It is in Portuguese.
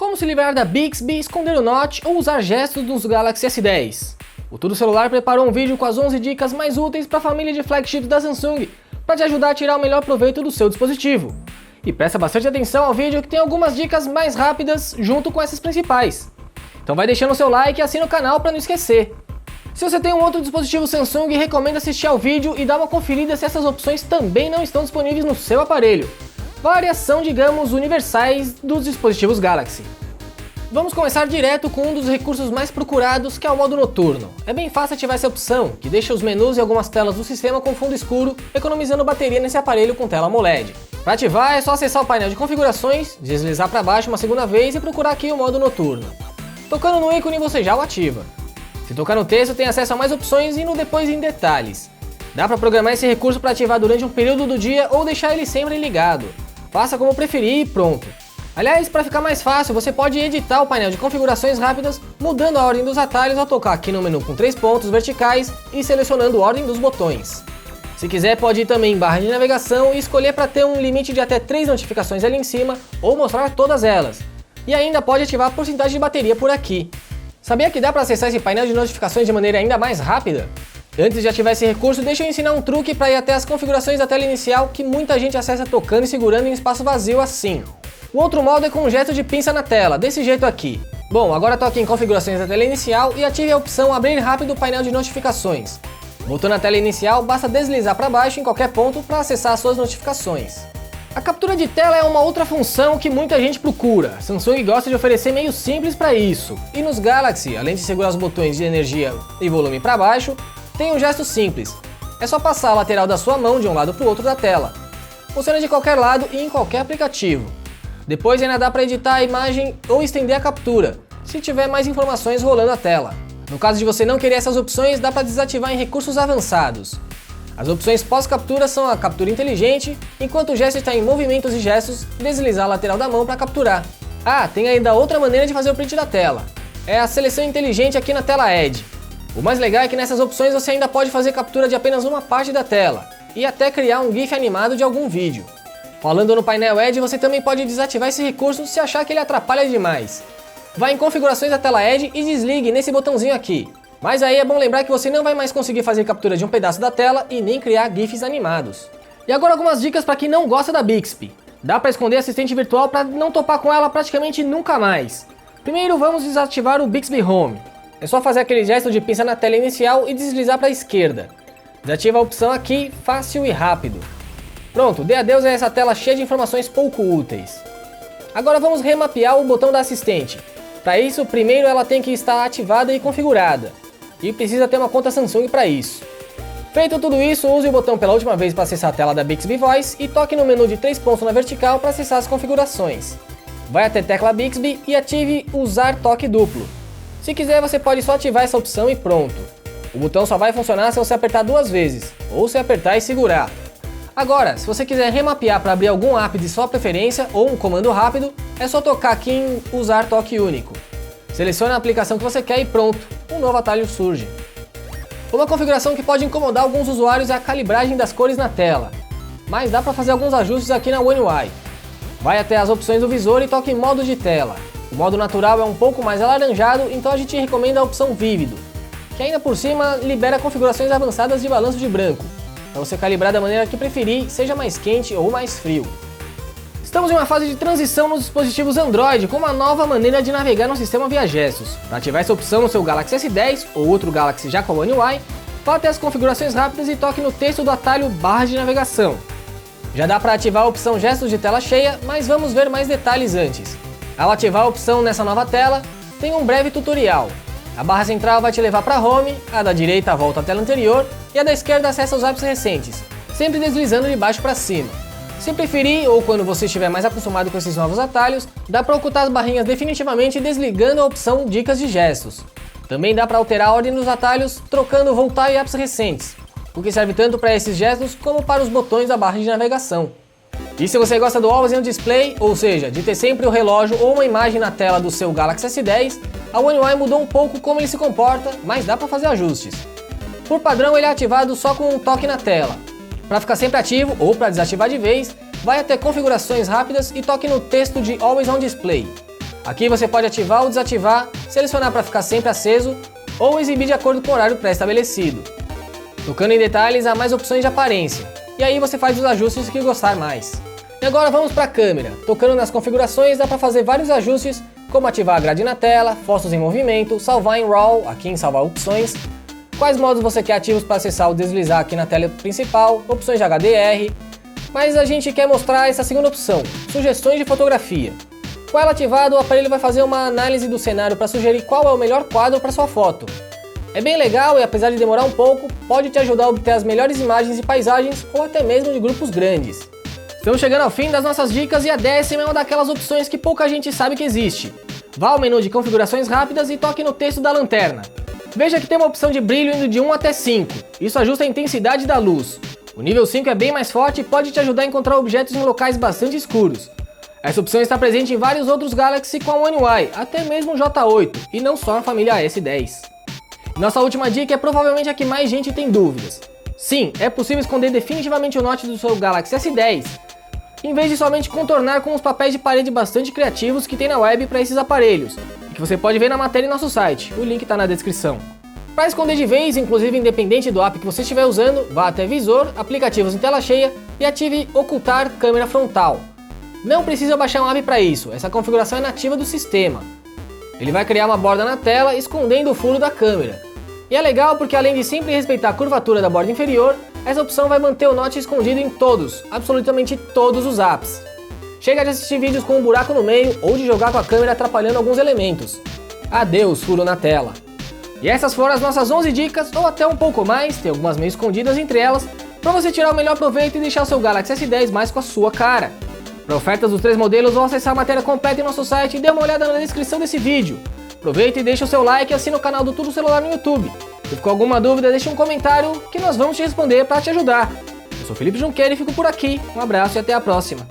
Como se livrar da Bixby, esconder o Note ou usar gestos nos Galaxy S10. O Tudo Celular preparou um vídeo com as 11 dicas mais úteis para a família de flagships da Samsung para te ajudar a tirar o melhor proveito do seu dispositivo. E presta bastante atenção ao vídeo que tem algumas dicas mais rápidas junto com essas principais. Então vai deixando o seu like e assina o canal para não esquecer. Se você tem um outro dispositivo Samsung, recomendo assistir ao vídeo e dar uma conferida se essas opções também não estão disponíveis no seu aparelho. Várias são, digamos, universais dos dispositivos Galaxy. Vamos começar direto com um dos recursos mais procurados, que é o modo noturno. É bem fácil ativar essa opção, que deixa os menus e algumas telas do sistema com fundo escuro, economizando bateria nesse aparelho com tela AMOLED. Para ativar é só acessar o painel de configurações, deslizar para baixo uma segunda vez e procurar aqui o modo noturno. Tocando no ícone você já o ativa. Se tocar no texto tem acesso a mais opções e no depois em detalhes. Dá para programar esse recurso para ativar durante um período do dia ou deixar ele sempre ligado. Faça como preferir e pronto. Aliás, para ficar mais fácil, você pode editar o painel de configurações rápidas mudando a ordem dos atalhos ao tocar aqui no menu com 3 pontos verticais e selecionando a ordem dos botões. Se quiser pode ir também em barra de navegação e escolher para ter um limite de até 3 notificações ali em cima ou mostrar todas elas. E ainda pode ativar a porcentagem de bateria por aqui. Sabia que dá para acessar esse painel de notificações de maneira ainda mais rápida? Antes de ativar esse recurso, deixa eu ensinar um truque para ir até as configurações da tela inicial que muita gente acessa tocando e segurando em espaço vazio assim. O outro modo é com um gesto de pinça na tela, desse jeito aqui. Bom, agora toque em configurações da tela inicial e ative a opção abrir rápido o painel de notificações. Voltando à tela inicial, basta deslizar para baixo em qualquer ponto para acessar as suas notificações. A captura de tela é uma outra função que muita gente procura. Samsung gosta de oferecer meios simples para isso. E nos Galaxy, além de segurar os botões de energia e volume para baixo, tem um gesto simples. É só passar a lateral da sua mão de um lado para o outro da tela. Funciona de qualquer lado e em qualquer aplicativo. Depois ainda dá para editar a imagem ou estender a captura, se tiver mais informações rolando a tela. No caso de você não querer essas opções, dá para desativar em recursos avançados. As opções pós-captura são a captura inteligente, enquanto o gesto está em movimentos e gestos, deslizar a lateral da mão para capturar. Ah, tem ainda outra maneira de fazer o print da tela. É a seleção inteligente aqui na tela Edge. O mais legal é que nessas opções você ainda pode fazer captura de apenas uma parte da tela, e até criar um GIF animado de algum vídeo. Falando no painel Edge, você também pode desativar esse recurso se achar que ele atrapalha demais. Vá em configurações da tela Edge e desligue nesse botãozinho aqui. Mas aí é bom lembrar que você não vai mais conseguir fazer captura de um pedaço da tela e nem criar GIFs animados. E agora algumas dicas para quem não gosta da Bixby. Dá para esconder a assistente virtual para não topar com ela praticamente nunca mais. Primeiro vamos desativar o Bixby Home. É só fazer aquele gesto de pinça na tela inicial e deslizar para a esquerda. Desativa a opção aqui, fácil e rápido. Pronto, dê adeus a essa tela cheia de informações pouco úteis. Agora vamos remapear o botão da assistente. Para isso, primeiro ela tem que estar ativada e configurada. E precisa ter uma conta Samsung para isso. Feito tudo isso, use o botão pela última vez para acessar a tela da Bixby Voice e toque no menu de 3 pontos na vertical para acessar as configurações. Vai até a tecla Bixby e ative Usar Toque Duplo. Se quiser, você pode só ativar essa opção e pronto. O botão só vai funcionar se você apertar 2 vezes, ou se apertar e segurar. Agora, se você quiser remapear para abrir algum app de sua preferência ou um comando rápido, é só tocar aqui em Usar Toque Único. Selecione a aplicação que você quer e pronto, um novo atalho surge. Uma configuração que pode incomodar alguns usuários é a calibragem das cores na tela, mas dá para fazer alguns ajustes aqui na One UI. Vai até as opções do visor e toque em modo de tela. O modo natural é um pouco mais alaranjado, então a gente recomenda a opção vívido, que ainda por cima libera configurações avançadas de balanço de branco, para você calibrar da maneira que preferir, seja mais quente ou mais frio. Estamos em uma fase de transição nos dispositivos Android com uma nova maneira de navegar no sistema via gestos. Para ativar essa opção no seu Galaxy S10 ou outro Galaxy já com a One UI, vá até as configurações rápidas e toque no texto do atalho barra de navegação. Já dá para ativar a opção gestos de tela cheia, mas vamos ver mais detalhes antes. Ao ativar a opção nessa nova tela, tem um breve tutorial. A barra central vai te levar para Home, a da direita volta à tela anterior e a da esquerda acessa os apps recentes, sempre deslizando de baixo para cima. Se preferir, ou quando você estiver mais acostumado com esses novos atalhos, dá para ocultar as barrinhas definitivamente desligando a opção Dicas de Gestos. Também dá para alterar a ordem dos atalhos trocando Voltar e apps recentes, o que serve tanto para esses gestos como para os botões da barra de navegação. E se você gosta do Always on Display, ou seja, de ter sempre o relógio ou uma imagem na tela do seu Galaxy S10, a One UI mudou um pouco como ele se comporta, mas dá para fazer ajustes. Por padrão ele é ativado só com um toque na tela. Para ficar sempre ativo ou para desativar de vez, vai até configurações rápidas e toque no texto de Always on Display. Aqui você pode ativar ou desativar, selecionar para ficar sempre aceso ou exibir de acordo com o horário pré-estabelecido. Tocando em detalhes, há mais opções de aparência, e aí você faz os ajustes que gostar mais. E agora vamos para a câmera. Tocando nas configurações dá para fazer vários ajustes, como ativar a grade na tela, fotos em movimento, salvar em RAW, aqui em salvar opções, quais modos você quer ativos para acessar ou deslizar aqui na tela principal, opções de HDR, mas a gente quer mostrar essa segunda opção, sugestões de fotografia. Com ela ativada, o aparelho vai fazer uma análise do cenário para sugerir qual é o melhor quadro para sua foto. É bem legal e, apesar de demorar um pouco, pode te ajudar a obter as melhores imagens de paisagens ou até mesmo de grupos grandes. Estamos chegando ao fim das nossas dicas e a 10ª é uma daquelas opções que pouca gente sabe que existe. Vá ao menu de configurações rápidas e toque no texto da lanterna. Veja que tem uma opção de brilho indo de 1 até 5, isso ajusta a intensidade da luz. O nível 5 é bem mais forte e pode te ajudar a encontrar objetos em locais bastante escuros. Essa opção está presente em vários outros Galaxy com a One UI, até mesmo o J8, e não só na família S10. Nossa última dica é provavelmente a que mais gente tem dúvidas. Sim, é possível esconder definitivamente o Note do seu Galaxy S10, em vez de somente contornar com os papéis de parede bastante criativos que tem na web para esses aparelhos, e que você pode ver na matéria em nosso site, o link está na descrição. Para esconder de vez, inclusive independente do app que você estiver usando, vá até Visor, Aplicativos em tela cheia e ative Ocultar câmera frontal. Não precisa baixar um app para isso, essa configuração é nativa do sistema. Ele vai criar uma borda na tela escondendo o furo da câmera. E é legal porque, além de sempre respeitar a curvatura da borda inferior, essa opção vai manter o Note escondido em todos, absolutamente todos os apps. Chega de assistir vídeos com um buraco no meio ou de jogar com a câmera atrapalhando alguns elementos. Adeus furo na tela. E essas foram as nossas 11 dicas, ou até um pouco mais, tem algumas meio escondidas entre elas, para você tirar o melhor proveito e deixar o seu Galaxy S10 mais com a sua cara. Para ofertas dos 3 modelos, vão acessar a matéria completa em nosso site e dê uma olhada na descrição desse vídeo. Aproveita e deixa o seu like e assina o canal do Tudo Celular no YouTube. Se ficou alguma dúvida, deixa um comentário que nós vamos te responder para te ajudar. Eu sou Felipe Junqueira e fico por aqui. Um abraço e até a próxima.